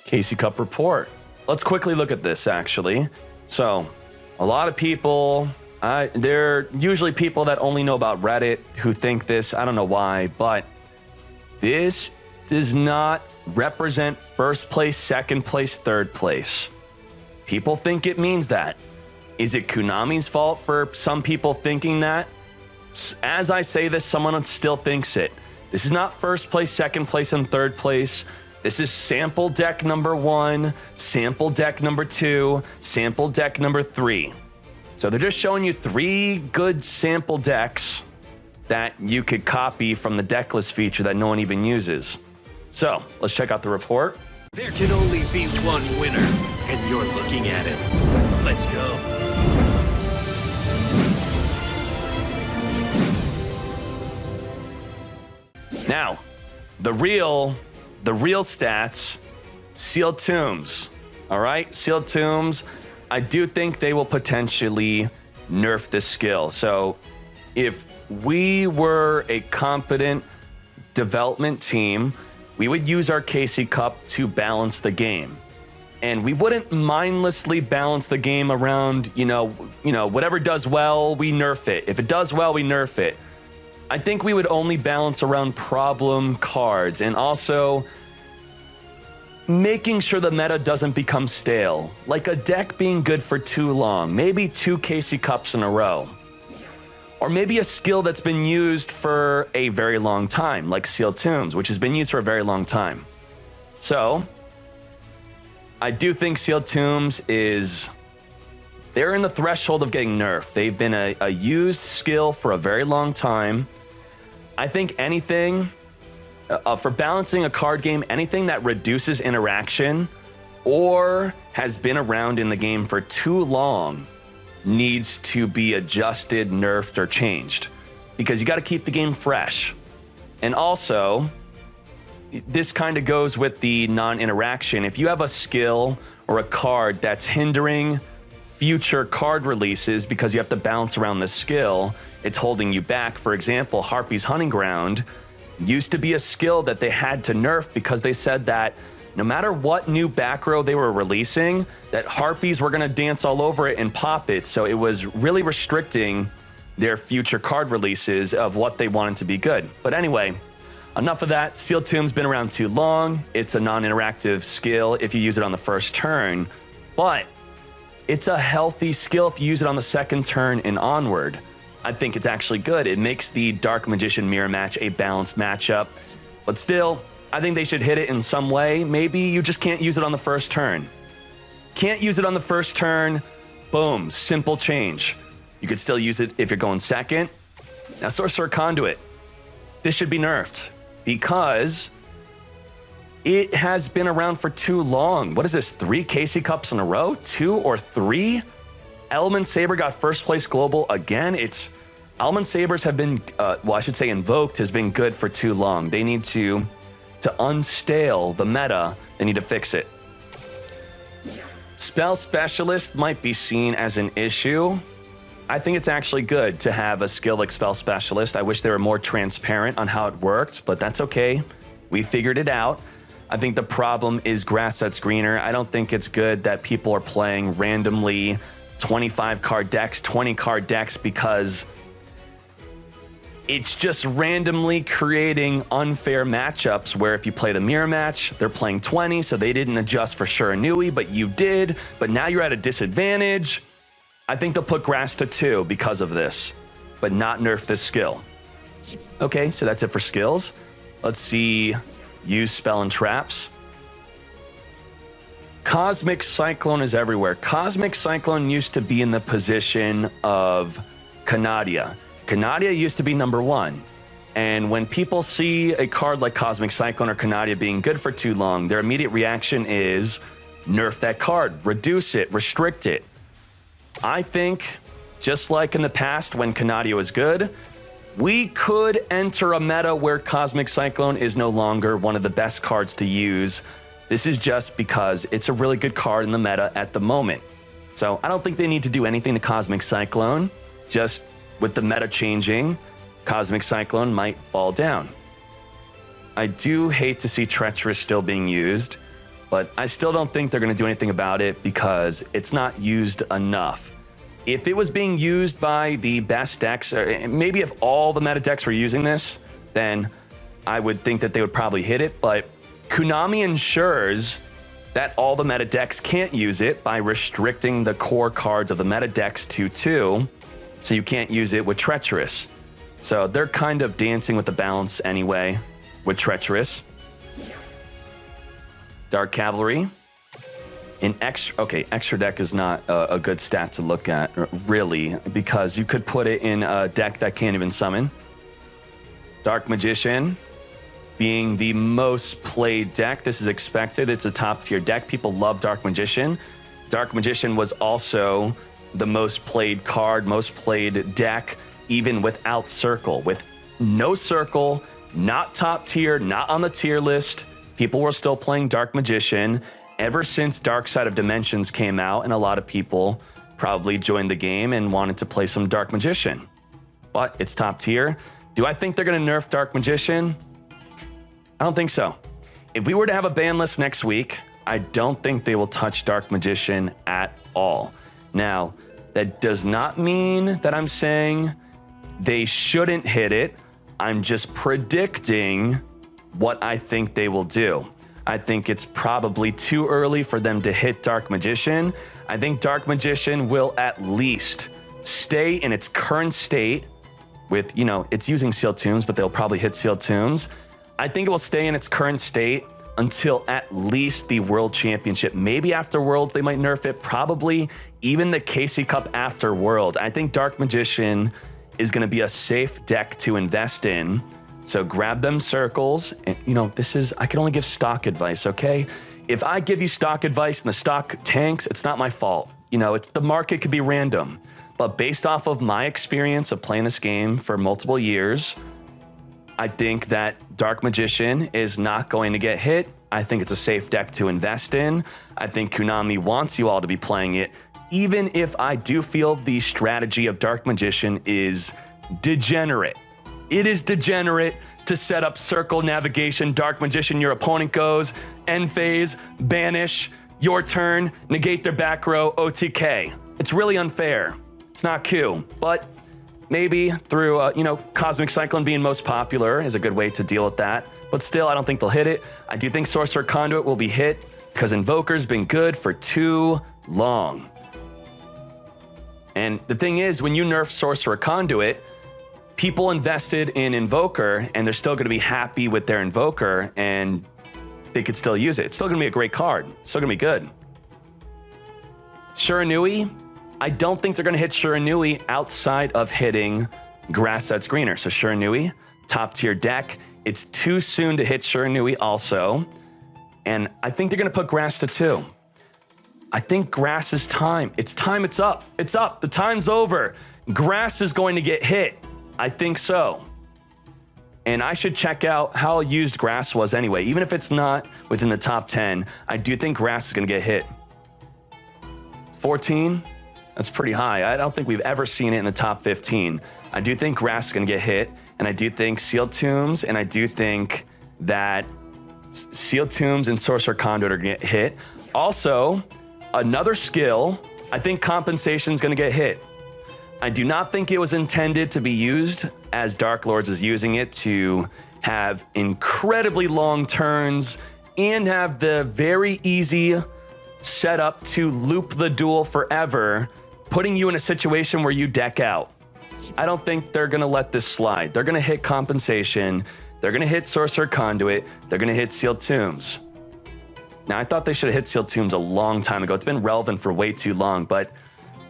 Casey Cup report. Let's quickly look at this, actually. So, a lot of people, they're usually people that only know about Reddit who think this. I don't know why, but this does not represent first place, second place, third place. People think it means that. Is it Konami's fault for some people thinking that? As I say this, someone still thinks it. This is not first place, second place, and third place. This is sample deck number 1, sample deck number 2, sample deck number 3. So they're just showing you 3 good sample decks that you could copy from the deck list feature that no one even uses. So let's check out the report. There can only be one winner, and you're looking at it. Let's go. Now, the real stats, Sealed Tombs. All right, Sealed Tombs. I do think they will potentially nerf this skill. So if we were a competent development team, we would use our Casey Cup to balance the game. And we wouldn't mindlessly balance the game around, you know, whatever does well, we nerf it. If it does well, we nerf it. I think we would only balance around problem cards and also making sure the meta doesn't become stale. Like a deck being good for too long, maybe 2 Casey Cups in a row. Or maybe a skill that's been used for a very long time, like Sealed Tombs, which has been used for a very long time. So, I do think Sealed Tombs they're in the threshold of getting nerfed. They've been a used skill for a very long time. I think anything, for balancing a card game, anything that reduces interaction or has been around in the game for too long needs to be adjusted, nerfed, or changed. Because you got to keep the game fresh. And also, this kind of goes with the non-interaction. If you have a skill or a card that's hindering future card releases because you have to bounce around the skill, it's holding you back. For example, Harpy's Hunting Ground used to be a skill that they had to nerf because they said that no matter what new back row they were releasing, that Harpies were going to dance all over it and pop it. So it was really restricting their future card releases of what they wanted to be good. But anyway, enough of that. Sealed Tomb's been around too long. It's a non-interactive skill if you use it on the first turn, but it's a healthy skill if you use it on the second turn and onward. I think it's actually good. It makes the Dark Magician Mirror match a balanced matchup. But still, I think they should hit it in some way. Maybe you just can't use it on the first turn. Can't use it on the first turn. Boom, simple change. You could still use it if you're going second. Now, Sorcerer Conduit. This should be nerfed because it has been around for too long. What is this, 3 Casey Cups in a row? 2 or 3? Element Saber got first place global again. Element Sabers have been, well, I should say Invoked has been good for too long. They need to unstale the meta, they need to fix it. Spell Specialist might be seen as an issue. I think it's actually good to have a skill like Spell Specialist. I wish they were more transparent on how it worked, but that's okay. We figured it out. I think the problem is grass that's greener. I don't think it's good that people are playing randomly 25 card decks, 20 card decks, because it's just randomly creating unfair matchups where if you play the mirror match, they're playing 20, so they didn't adjust for Shiranui, but you did, but now you're at a disadvantage. I think they'll put grass to 2 because of this, but not nerf this skill. Okay, so that's it for skills. Let's see. Use spell and traps. Cosmic Cyclone is everywhere. Cosmic Cyclone used to be in the position of Canadia. Canadia used to be number 1. And when people see a card like Cosmic Cyclone or Canadia being good for too long, their immediate reaction is nerf that card, reduce it, restrict it. I think, just like in the past when Canadia was good, we could enter a meta where Cosmic Cyclone is no longer one of the best cards to use. This is just because it's a really good card in the meta at the moment. So I don't think they need to do anything to Cosmic Cyclone. Just with the meta changing, Cosmic Cyclone might fall down. I do hate to see Treacherous still being used. but I still don't think they're going to do anything about it because it's not used enough. If it was being used by the best decks, or maybe if all the meta decks were using this, then I would think that they would probably hit it, but Konami ensures that all the meta decks can't use it by restricting the core cards of the meta decks to 2, so you can't use it with Treacherous. So they're kind of dancing with the balance anyway with Treacherous. Dark Cavalry. Extra deck is not a good stat to look at, really, because you could put it in a deck that can't even summon. Dark Magician being the most played deck. This is expected. It's a top tier deck. People love Dark Magician. Dark Magician was also the most played card, most played deck, even without Circle. With no Circle, not top tier, not on the tier list, people were still playing Dark Magician ever since Dark Side of Dimensions came out, and a lot of people probably joined the game and wanted to play some Dark Magician. But it's top tier. Do I think they're going to nerf Dark Magician? I don't think so. If we were to have a ban list next week, I don't think they will touch Dark Magician at all. Now, that does not mean that I'm saying they shouldn't hit it. I'm just predicting what I think they will do. I think it's probably too early for them to hit Dark Magician. I think Dark Magician will at least stay in its current state with, it's using Sealed Tombs, but they'll probably hit Sealed Tombs. I think it will stay in its current state until at least the World Championship. Maybe after Worlds, they might nerf it. Probably even the KC Cup after World. I think Dark Magician is going to be a safe deck to invest in. So grab them circles. And, I can only give stock advice, okay? If I give you stock advice and the stock tanks, it's not my fault. The market could be random. But based off of my experience of playing this game for multiple years, I think that Dark Magician is not going to get hit. I think it's a safe deck to invest in. I think Konami wants you all to be playing it, even if I do feel the strategy of Dark Magician is degenerate. It is degenerate to set up circle navigation. Dark Magician, your opponent goes, end phase, banish, your turn, negate their back row, OTK. It's really unfair. It's not Q, but maybe through, Cosmic Cyclone being most popular is a good way to deal with that. But still, I don't think they'll hit it. I do think Sorcerer Conduit will be hit because Invoker's been good for too long. And the thing is, when you nerf Sorcerer Conduit, people invested in Invoker and they're still going to be happy with their Invoker and they could still use it. It's still going to be a great card. It's still going to be good. Shiranui, I don't think they're going to hit Shiranui outside of hitting Grass That's Greener. So Shiranui, top tier deck. It's too soon to hit Shiranui also. And I think they're going to put Grass to 2. I think Grass is time. It's time. It's up. It's up. The time's over. Grass is going to get hit. I think so. And I should check out how used Grass was anyway. Even if it's not within the top 10, I do think Grass is going to get hit. 14? That's pretty high. I don't think we've ever seen it in the top 15. I do think Grass is going to get hit, and I do think Sealed Tombs, and I do think that Sealed Tombs and Sorcerer Conduit are going to get hit. Also, another skill, I think Compensation is going to get hit. I do not think it was intended to be used as Dark Lords is using it to have incredibly long turns and have the very easy setup to loop the duel forever, putting you in a situation where you deck out. I don't think they're going to let this slide. They're going to hit Compensation. They're going to hit Sorcerer Conduit. They're going to hit Sealed Tombs. Now, I thought they should have hit Sealed Tombs a long time ago. It's been relevant for way too long, but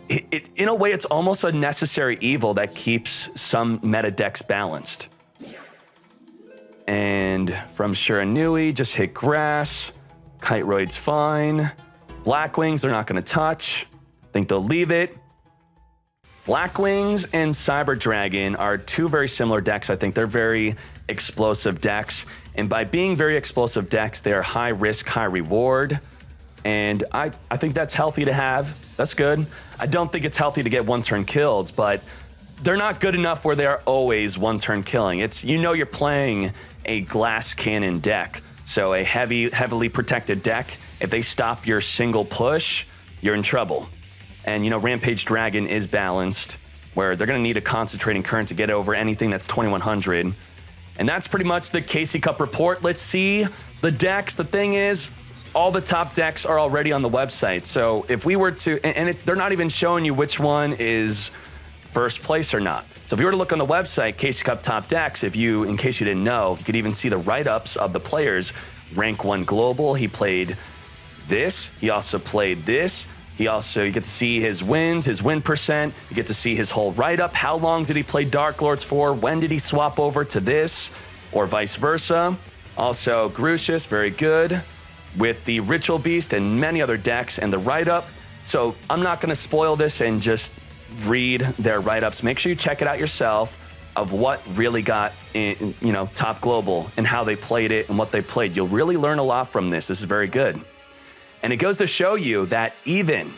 in a way, it's almost a necessary evil that keeps some meta decks balanced. And from Shiranui, just hit Grass. Kiteroid's fine. Blackwings, they're not going to touch. I think they'll leave it. Blackwings and Cyber Dragon are two very similar decks. I think they're very explosive decks. And by being very explosive decks, they are high risk, high reward. And I think that's healthy to have. That's good. I don't think it's healthy to get one-turn killed, but they're not good enough where they are always one-turn killing. It's, you're playing a glass cannon deck. So a heavily protected deck, If they stop your single push, you're in trouble. And, you know, Rampage Dragon is balanced, where they're going to need a concentrating current to get over anything that's 2100. And that's pretty much the KC Cup report. Let's see the decks. The thing is, all the top decks are already on the website. So if we were to, they're not even showing you which one is first place or not. So if you were to look on the website, KC Cup top decks, in case you didn't know, you could even see the write-ups of the players. Rank 1 Global, he played this. He also played this. You get to see his wins, his win percent. You get to see his whole write-up. How long did he play Dark Lords for? When did he swap over to this? Or vice versa. Also, Grucius, very good, with the Ritual Beast and many other decks and the write-up. So I'm not going to spoil this and just read their write-ups. Make sure you check it out yourself of what really got in, you know, top global and how they played it and what they played. You'll really learn a lot from this. This is very good. And it goes to show you that even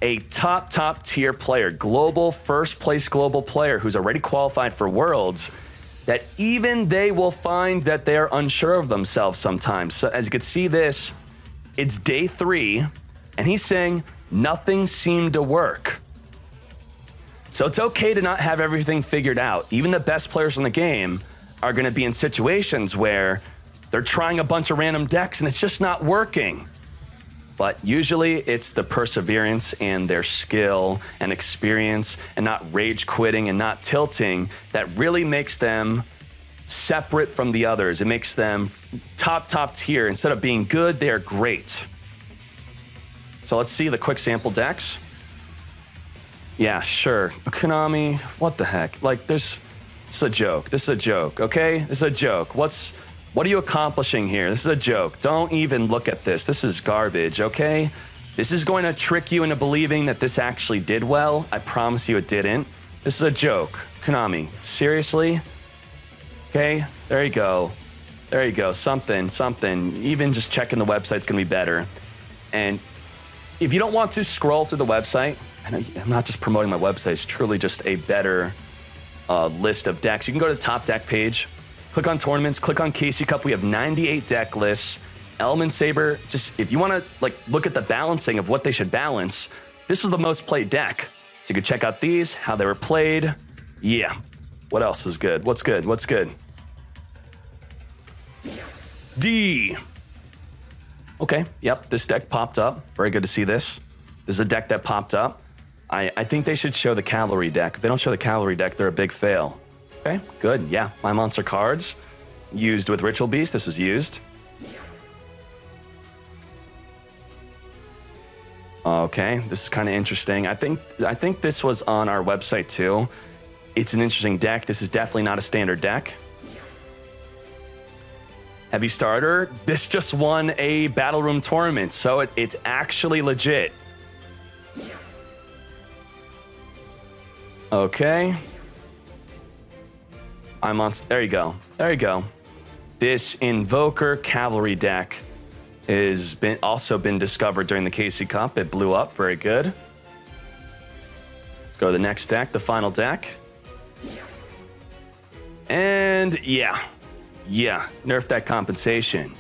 a top tier player, global, first place global player who's already qualified for Worlds, that even they will find that they're unsure of themselves sometimes. So as you can see this, it's day 3, and he's saying nothing seemed to work. So it's okay to not have everything figured out. Even the best players in the game are going to be in situations where they're trying a bunch of random decks and it's just not working. But usually it's the perseverance and their skill and experience and not rage quitting and not tilting that really makes them separate from the others. It makes them top tier. Instead of being good, they're great. So let's see the quick sample decks. Yeah, sure. Konami, what the heck? Like, this is a joke. This is a joke, okay? This is a joke. What are you accomplishing here? This is a joke. Don't even look at this. This is garbage, okay? This is going to trick you into believing that this actually did well. I promise you it didn't. This is a joke. Konami, seriously? Okay, there you go. There you go. Something. Even just checking the website's going to be better. And if you don't want to scroll through the website, I know I'm not just promoting my website. It's truly just a better list of decks. You can go to the top deck page. Click on tournaments, click on KC Cup. We have 98 deck lists. Element Saber, just if you want to look at the balancing of what they should balance, this is the most played deck. So you can check out these, how they were played. Yeah. What else is good? What's good? What's good? D. Okay, yep, this deck popped up. Very good to see this. This is a deck that popped up. I think they should show the Cavalry deck. If they don't show the Cavalry deck, they're a big fail. Okay, good. Yeah, My Monster cards used with Ritual Beast. This was used. Okay, this is kind of interesting. I think this was on our website too. It's an interesting deck. This is definitely not a standard deck. Heavy starter. This just won a Battle Room tournament, so it's actually legit. Okay. There you go. There you go. This Invoker Cavalry deck has also been discovered during the KC Cup. It blew up. Very good. Let's go to the next deck, the final deck. And yeah, nerf that compensation.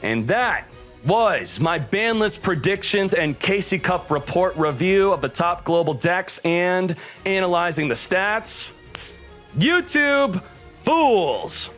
And that was my Banlist predictions and KC Cup report review of the top global decks and analyzing the stats. YouTube fools!